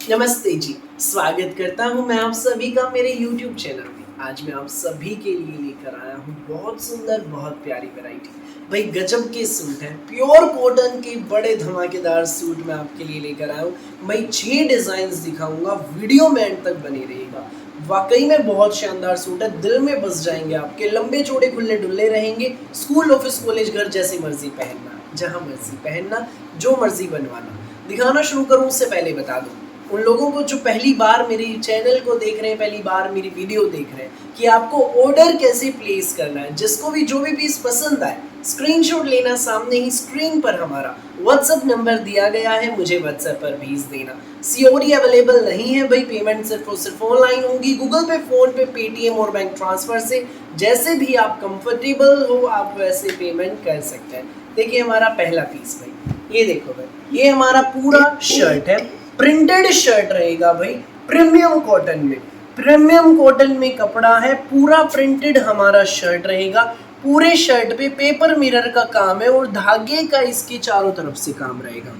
नमस्ते जी, स्वागत करता हूँ मैं आप सभी का मेरे YouTube चैनल में। आज मैं आप सभी के लिए लेकर आया हूँ बहुत सुंदर, बहुत प्यारी वैरायटी। भाई गजब के सूट हैं, प्योर कॉटन के बड़े धमाकेदार सूट मैं आपके लिए लेकर आया हूँ। मैं 6 डिजाइन्स दिखाऊंगा, वीडियो में एंड तक बने रहेगा। वाकई में बहुत शानदार सूट है, दिल में बस जाएंगे आपके। लंबे चौड़े खुले डुल्ले रहेंगे, स्कूल ऑफिस कॉलेज घर जैसी मर्जी पहनना, जहाँ मर्जी पहनना, जो मर्जी बनवाना। दिखाना शुरू करूँ उससे पहले बता दूँ उन लोगों को जो पहली बार मेरे चैनल को देख रहे हैं, पहली बार मेरी वीडियो देख रहे हैं, कि आपको ऑर्डर कैसे प्लेस करना है। जिसको भी जो भी पीस पसंद आए स्क्रीनशॉट लेना, सामने ही स्क्रीन पर हमारा व्हाट्सएप नंबर दिया गया है, मुझे व्हाट्सएप पर भेज देना। सीओडी अवेलेबल नहीं है भाई, पेमेंट सिर्फ और सिर्फ ऑनलाइन होगी, गूगल पे, फोन पे, पेटीएम और बैंक ट्रांसफर से। जैसे भी आप कंफर्टेबल हो आप वैसे पेमेंट कर सकते हैं। देखिए हमारा पहला पीस भाई, ये देखो भाई, ये हमारा पूरा शर्ट है, प्रिंटेड शर्ट रहेगा भाई, प्रीमियम कॉटन में। प्रीमियम कॉटन में कपड़ा है, पूरा प्रिंटेड हमारा शर्ट रहेगा। पूरे शर्ट पे पेपर मिरर का काम है और धागे का इसके चारों तरफ से काम रहेगा।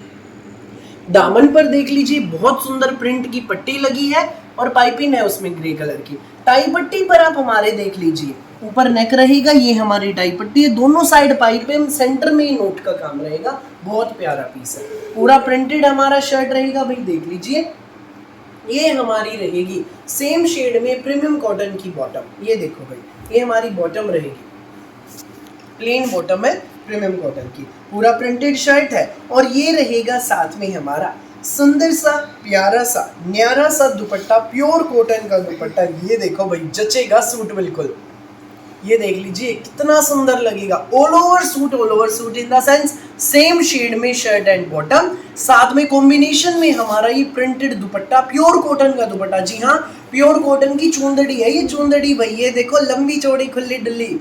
दामन पर देख लीजिए बहुत सुंदर प्रिंट की पट्टी लगी है और पाइपिंग है उसमें ग्रे कलर की। टाई पट्टी पर आप हमारे देख लीजिए, ऊपर नेक रहेगा, ये हमारी टाई पट्टी है, दोनों साइड पाइपिंग, सेंटर में ही नोट का काम रहेगा। बहुत प्यारा पीस है, पूरा प्रिंटेड हमारा शर्ट रहेगा भाई, देख लीजिए। ये हमारी रहेगी सेम शेड में प्रीमियम कॉटन की बॉटम, ये देखो भाई, ये हमारी बॉटम रहेगी, प्लेन बॉटम है प्रीमियम कॉटन की, पूरा प्रिंटेड शर्ट है। और ये रहेगा साथ में हमारा सुंदर सा प्यारा सा न्यारा सा दुपट्टा, प्योर कॉटन का दुपट्टा। ये देखो भाई, जचेगा सूट बिल्कुल। ये देख लीजिए कितना सुंदर लगेगा। All over suit in the sense same shade में शर्ट एंड बॉटम, साथ में कॉम्बिनेशन में हमारा ये प्रिंटेड दुपट्टा, प्योर कॉटन का दुपट्टा। जी हाँ, प्योर कॉटन की चुंदड़ी है ये चुंदड़ी भाई, ये देखो लंबी चौड़ी खुली डुल्ली,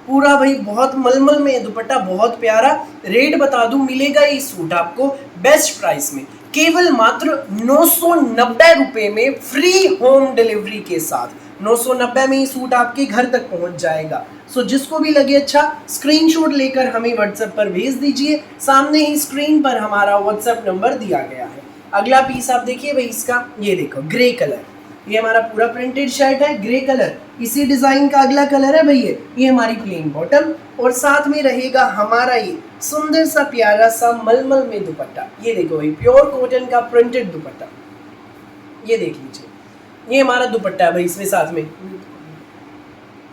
पूरा भाई बहुत मलमल में दुपट्टा, बहुत प्यारा। रेट बता दूं, मिलेगा ये सूट आपको बेस्ट प्राइस में, केवल मात्र 990 रुपए में, फ्री होम डिलीवरी के साथ। 990 में ये सूट आपके घर तक पहुंच जाएगा। सो जिसको भी लगे अच्छा, स्क्रीनशॉट लेकर हमें व्हाट्सएप पर भेज दीजिए, सामने ही स्क्रीन पर हमारा व्हाट्सएप नंबर दिया गया है। अगला पीस आप देखिए भाई इसका, ये देखो ग्रे कलर, ये हमारा पूरा प्रिंटेड शर्ट है, ग्रे कलर। इसी डिजाइन का अगला कलर है भाई, ये हमारी प्लेन बॉटम, और साथ में रहेगा हमारा ये सुंदर सा प्यारा सा मलमल में दुपट्टा। ये देखो भाई, प्योर कॉटन का प्रिंटेड दुपट्टा, ये देख लीजिए, ये हमारा दुपट्टा है भाई। इसमें साथ में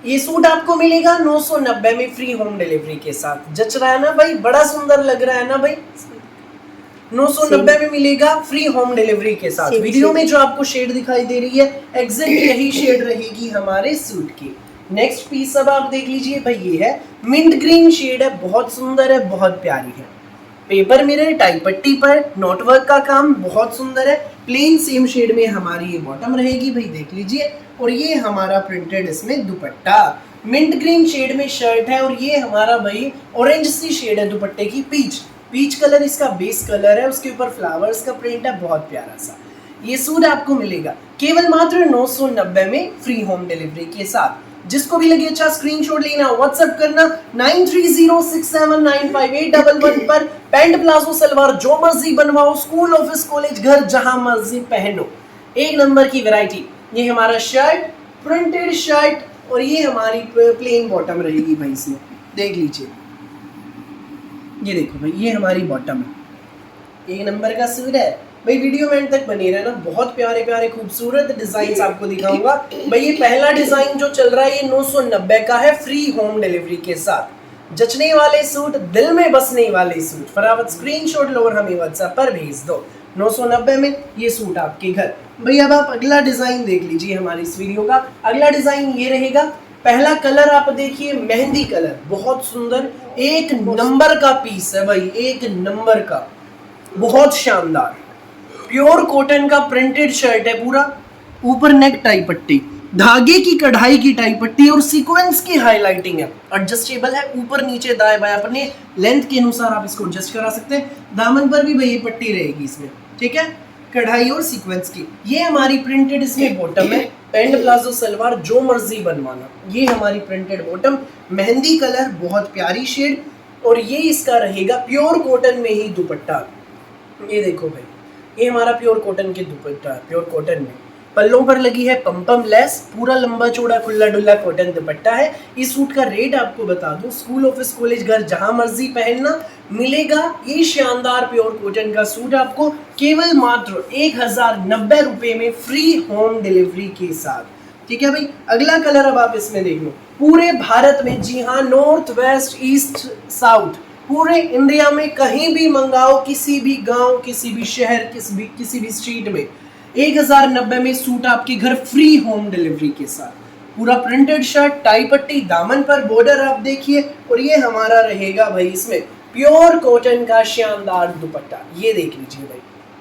ये सूट आपको मिलेगा 990 में, फ्री होम डिलीवरी के साथ। जच रहा है ना भाई, बड़ा सुंदर लग रहा है ना भाई। 990 में मिलेगा, फ्री होम डिलीवरी के साथ। वीडियो में जो आपको शेड दिखाई दे रही है, एग्जैक्ट यही शेड रहेगी हमारे सूट की। नेक्स्ट पीस अब आप देख लीजिए भाई, ये है मिंट ग्रीन शेड है, बहुत सुंदर है, बहुत प्यारी है। पेपर मिरर, टाई पट्टी पर नॉट वर्क का काम, बहुत सुंदर है। प्लेन सेम शेड में हमारी ये बॉटम रहेगी भाई, देख लीजिए। और ये हमारा प्रिंटेड इसमें दुपट्टा, मिंट ग्रीन शेड में शर्ट है, और ये हमारा भाई ऑरेंज सी शेड है दुपट्टे की, पीच कलर इसका बेस कलर है, उसके ऊपर फ्लावर्स का प्रिंट है, बहुत प्यारा सा। ये सूट आपको मिलेगा केवल मात्र 990 में, फ्री होम डिलीवरी के साथ। जिसको भी लगे अच्छा, स्क्रीनशॉट लेना, व्हाट्सएप करना 9306795811 पर। पैंट प्लाजो सलवार जो मर्जी बनवाओ, स्कूल ऑफिस कॉलेज घर जहां मर्जी पहनो, एक नंबर की वैरायटी। ये हमारा शर्ट, प्रिंटेड शर्ट, और ये हमारी प्लेन बॉटम रहेगी भाई, इसमें देख लीजिए। ये देखो भाई, ये हमारी बॉटम है, एक नंबर का सूट है भाई। वीडियो में तक बने रहना, बहुत प्यारे प्यारे खूबसूरत डिजाइन आपको दिखाऊंगा भाई। ये पहला डिजाइन जो चल रहा है ये 990 का है, फ्री होम डिलीवरी के साथ। जचने वाले सूट, दिल में बसने वाले सूट, फटाफट स्क्रीनशॉट लो और हमें व्हाट्सएप पर भेज दो। 990 में ये सूट आपके घर भाई। अब आप अगला डिजाइन देख लीजिए हमारी इस वीडियो का। अगला डिजाइन ये रहेगा, पहला कलर आप देखिए मेहंदी कलर, बहुत सुंदर, एक नंबर का पीस है भाई, एक नंबर का, बहुत शानदार। प्योर कॉटन का प्रिंटेड शर्ट है पूरा, ऊपर नेक टाई पट्टी, धागे की कढ़ाई की टाई पट्टी और सीक्वेंस की हाईलाइटिंग है। एडजस्टेबल है, ऊपर नीचे दाएं बाएं अपने लेंथ के अनुसार आप इसको एडजस्ट करा सकते हैं। दामन पर भी भाई ये पट्टी रहेगी इसमें, ठीक है, कढ़ाई और सीक्वेंस की। ये हमारी प्रिंटेड इसमें बॉटम है, पैंट प्लाजो सलवार जो मर्जी बनवाना। ये हमारी प्रिंटेड बॉटम, मेहंदी कलर, बहुत प्यारी शेड, और ये इसका रहेगा प्योर कॉटन में ही दुपट्टा। ये देखो भाई, ये हमारा प्योर कॉटन के दुपट्टा, प्योर कॉटन में पल्लों पर लगी है पम लेस, पूरा लंबा चौड़ा खुला डुल्ला कॉटन दुपट्टा है। इस सूट का रेट आपको बता दूं, स्कूल ऑफिस कॉलेज घर जहां मर्जी पहनना मिलेगा ये शानदार प्योर कॉटन का सूट आपको केवल मात्र 1090 रुपए में फ्री होम डिलीवरी के साथ। ठीक है भाई, अगला कलर अब आप इसमें देख लो। पूरे भारत में, जी हाँ, नॉर्थ वेस्ट ईस्ट साउथ पूरे इंडिया में कहीं भी मंगाओ, किसी भी गांव, किसी भी शहर, किसी भी स्ट्रीट में 1090 में सूट आपके घर फ्री होम डिलीवरी के साथ। पूरा प्रिंटेड शर्ट, टाई पट्टी, दामन पर बॉर्डर आप देखिए, और ये हमारा रहेगा भाई इसमें प्योर कॉटन का शानदार दुपट्टा। ये देख लीजिए भाई,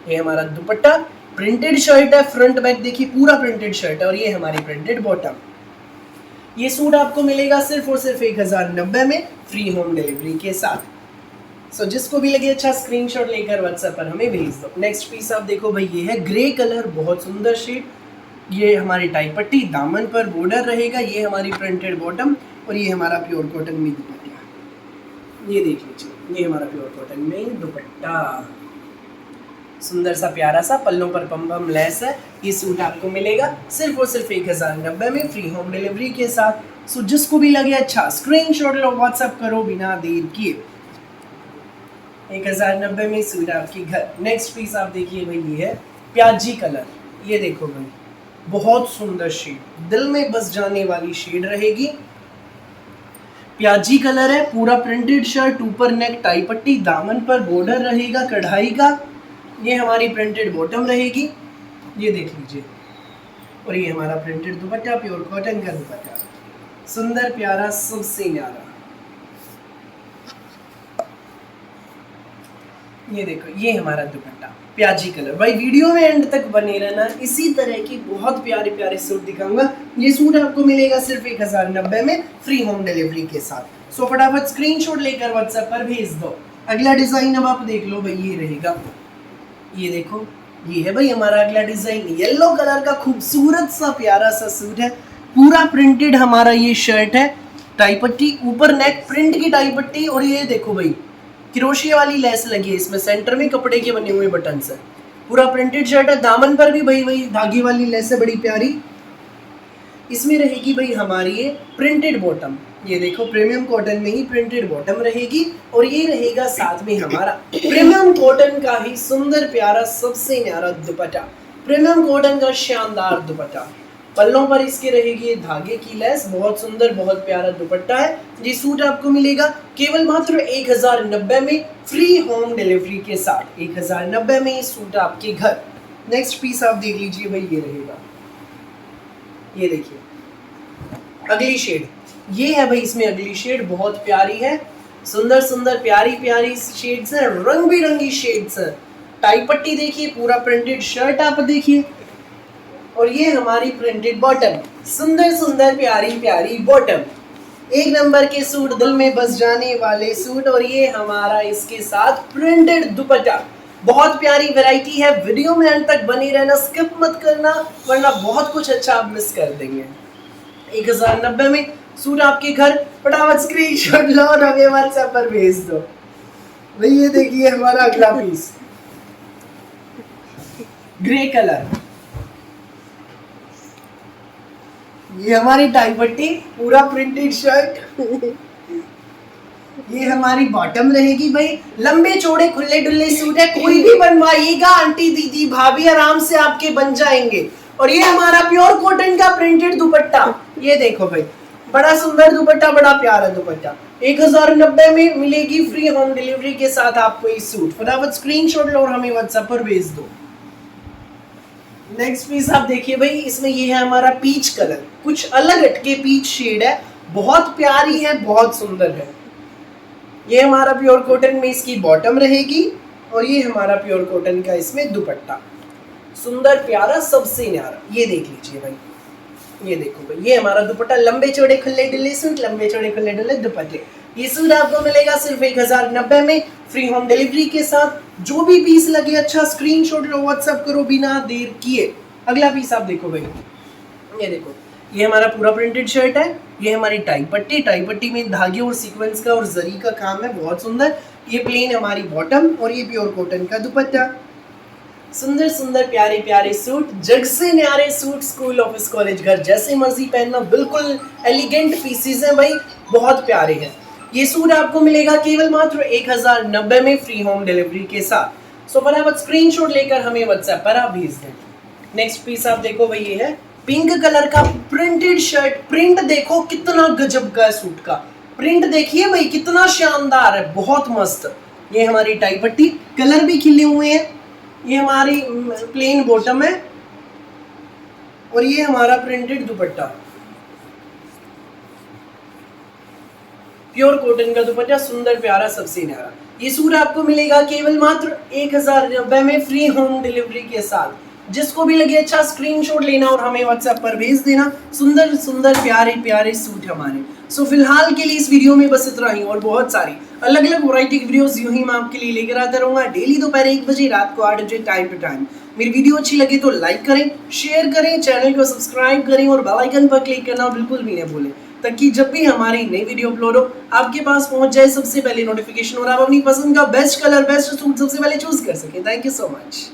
ये हमारा दुपट्टा प्रिंटेड शर्ट है, फ्रंट बैक देखिए पूरा प्रिंटेड शर्ट है, और ये हमारी प्रिंटेड बॉटम। ये सूट आपको मिलेगा सिर्फ और सिर्फ 1090 में फ्री होम डिलीवरी के साथ। सो जिसको भी लगे अच्छा स्क्रीनशॉट लेकर व्हाट्सएप पर हमें भेज दो। नेक्स्ट पीस आप देखो भाई, ये है ग्रे कलर, बहुत सुंदर शेड। ये हमारी टाई पट्टी, दामन पर बॉर्डर रहेगा, ये हमारी प्रिंटेड बॉटम, और ये हमारा प्योर कॉटन में दुपट्टा। ये देख लीजिए, ये हमारा प्योर कॉटन में दुपट्टा, सुंदर सा प्यारा सा, पल्लों पर पम लेस है। ये सूट आपको मिलेगा सिर्फ और सिर्फ 1090 में फ्री होम डिलीवरी के साथ। सो जिसको भी लगे अच्छा स्क्रीनशॉट लो, व्हाट्सएप करो बिना देर किए। 1090 में सूट आपके घर। नेक्स्ट पीस आप देखिए भाई, ये है प्याजी कलर। ये देखो भाई, बहुत सुंदर शेड, दिल में बस जाने वाली शेड रहेगी। प्याजी कलर है, पूरा प्रिंटेड शर्ट, ऊपर नेक, टाई पट्टी, दामन पर बॉर्डर रहेगा कढ़ाई का। ये हमारी प्रिंटेड बॉटम रहेगी, ये देख लीजिए, और ये हमारा प्रिंटेड दुपट्टा, प्योर कॉटन का दुपट्टा, सुंदर प्यारा, सबसे न्यारा। ये देखो, ये हमारा दुपट्टा प्याजी कलर। भाई वीडियो में एंड तक बने रहना, इसी तरह की बहुत प्यारे प्यारे सूट दिखाऊंगा। ये सूट आपको मिलेगा सिर्फ 1090 में फ्री होम डिलीवरी के साथ। सो फटाफट स्क्रीनशॉट लेकर व्हाट्सएप पर भेज दो। अगला डिजाइन अब आप देख लो भाई, ये रहेगा, ये देखो, ये है भाई हमारा अगला डिजाइन। येलो कलर का खूबसूरत सा प्यारा सा सूट है, पूरा प्रिंटेड हमारा ये शर्ट है, टाई पट्टी, ऊपर नेक प्रिंट की टाई पट्टी, और ये देखो भाई क्रोशिया वाली लेस लगी है इसमें, सेंटर में कपड़े के बने हुए बटन है, पूरा प्रिंटेड शर्ट है। दामन पर भी भाई वही धागे वाली लेस है, बड़ी प्यारी। इसमें रहेगी भाई हमारी ये प्रिंटेड बॉटम, ये देखो प्रीमियम कॉटन में ही प्रिंटेड बॉटम रहेगी, और ये रहेगा साथ में हमारा प्रीमियम कॉटन का ही सुंदर प्यारा सबसे न्यारा दुपट्टा, प्रीमियम कॉटन का शानदार दुपट्टा। पल्लों पर इसके रहेगी धागे की लेस, बहुत सुंदर बहुत प्यारा दुपट्टा है। ये सूट आपको मिलेगा केवल मात्र 1090 में फ्री होम डिलीवरी के साथ। 1090 में ये सूट आपके घर। नेक्स्ट पीस आप देख लीजिए भाई, ये रहेगा, ये देखिए अगली शेड, ये है भाई इसमें अगली शेड, बहुत प्यारी है, सुंदर सुंदर प्यारी प्यारी शेड्स हैं, रंग बिरंगी शेड्स हैं। टाई पट्टी देखिए, पूरा प्रिंटेड शर्ट आप देखिए, और ये हमारी प्रिंटेड बॉटम, सुंदर सुंदर प्यारी प्यारी बॉटम। एक नंबर के सूट, दिल में बस जाने वाले सूट, और ये हमारा इसके साथ प्रिंटेड दुपट्टा। बहुत प्यारी वैरायटी है, वीडियो में अंत तक बने रहना, स्किप मत करना, वरना बहुत कुछ अच्छा आप मिस कर देंगे। 1090 में सूट आपके घर। फटाफट स्क्रीनशॉट लो और हमें व्हाट्सएप पर भेज दो। भाई ये देखिए हमारा अगला पीस, ग्रे कलर, ये हमारी टाई पट्टी, पूरा प्रिंटेड शर्ट, ये हमारी बॉटम रहेगी। भाई लंबे चौड़े खुले डुल्ले सूट है, कोई भी बनवाइएगा, आंटी दीदी भाभी आराम से आपके बन जाएंगे। और ये हमारा प्योर कॉटन का प्रिंटेड दुपट्टा, ये देखो भाई बड़ा सुंदर दुपट्टा, बड़ा प्यारा दुपट्टा। 1090 में मिलेगी फ्री होम डिलीवरी के साथ आपको ये सूट। फटाफट स्क्रीनशॉट लो और हमें व्हाट्सएप पर भेज दो। नेक्स्ट पीस आप देखिए भाई, इसमें ये है हमारा पीच कलर, कुछ अलग हटके पीच शेड है, बहुत प्यारी है, बहुत सुंदर है। ये हमारा प्योर कॉटन में इसकी बॉटम रहेगी, और ये हमारा प्योर कॉटन का इसमें दुपट्टा, सुंदर प्यारा सबसे न्यारा। ये देख लीजिए भाई, ये देखो भाई, ये हमारा दुपट्टा, लंबे चौड़े खुले डुल्ले सूट, लंबे चौड़े खुले डुल्ले दुपट्टे। ये सूट आपको मिलेगा सिर्फ 1090 में फ्री होम डिलीवरी के साथ। जो भी पीस लगे अच्छा स्क्रीनशॉट लो, व्हाट्सएप करो बिना देर किए। अगला पीस आप देखो भाई, ये देखो, ये हमारा पूरा प्रिंटेड शर्ट है, ये हमारी टाई पट्टी, टाई पट्टी में धागे और सीक्वेंस का और जरी का काम है, बहुत सुंदर। ये प्लेन हमारी बॉटम, और ये प्योर कॉटन का दुपट्टा। सुंदर सुंदर प्यारे प्यारे सूट, जग से न्यारे सूट, स्कूल ऑफिस कॉलेज घर जैसे मर्जी पहनना, बिल्कुल एलिगेंट पीसीज हैं भाई, बहुत प्यारे हैं। ये सूट आपको मिलेगा केवल मात्र 1090 में फ्री होम डिलीवरी के साथ। सो फटाफट स्क्रीनशॉट लेकर हमें व्हाट्सएप पर आप भेज दें। नेक्स्ट पीस आप देखो भाई, ये है पिंक कलर का प्रिंटेड शर्ट। प्रिंट देखो कितना गजब का है सूट का, प्रिंट देखिए भाई कितना शानदार है, बहुत मस्त। ये हमारी टाई पट्टी, कलर भी खिले हुए हैं। ये हमारी प्लेन बॉटम है और ये हमारा प्रिंटेड दुपट्टा, प्योर कॉटन का दुपट्टा, सुंदर प्यारा सबसे न्यारा। ये सूट आपको मिलेगा केवल मात्र 1090 में फ्री होम डिलीवरी के साथ। जिसको भी लगे अच्छा स्क्रीनशॉट लेना और हमें व्हाट्सएप पर भेज देना। सुंदर सुंदर प्यारे प्यारे सूट हमारे। सो फिलहाल के लिए इस वीडियो में बस इतना ही, और बहुत सारी अलग अलग वैरायटी की वीडियोस यूं ही मैं आपके लिए लेकर आता रहूंगा डेली दोपहर 1 बजे, रात को 8 बजे, टाइम टू टाइम। मेरी वीडियो अच्छी लगे तो लाइक करें, शेयर करें, चैनल को सब्सक्राइब करें और बेल आइकन पर क्लिक करना बिल्कुल भी न भूलें, ताकि जब भी हमारी नई वीडियो अपलोड हो आपके पास पहुंच जाए सबसे पहले नोटिफिकेशन और आप अपनी पसंद का बेस्ट कलर बेस्ट सूट सबसे पहले चूज कर सकें। Thank you so much.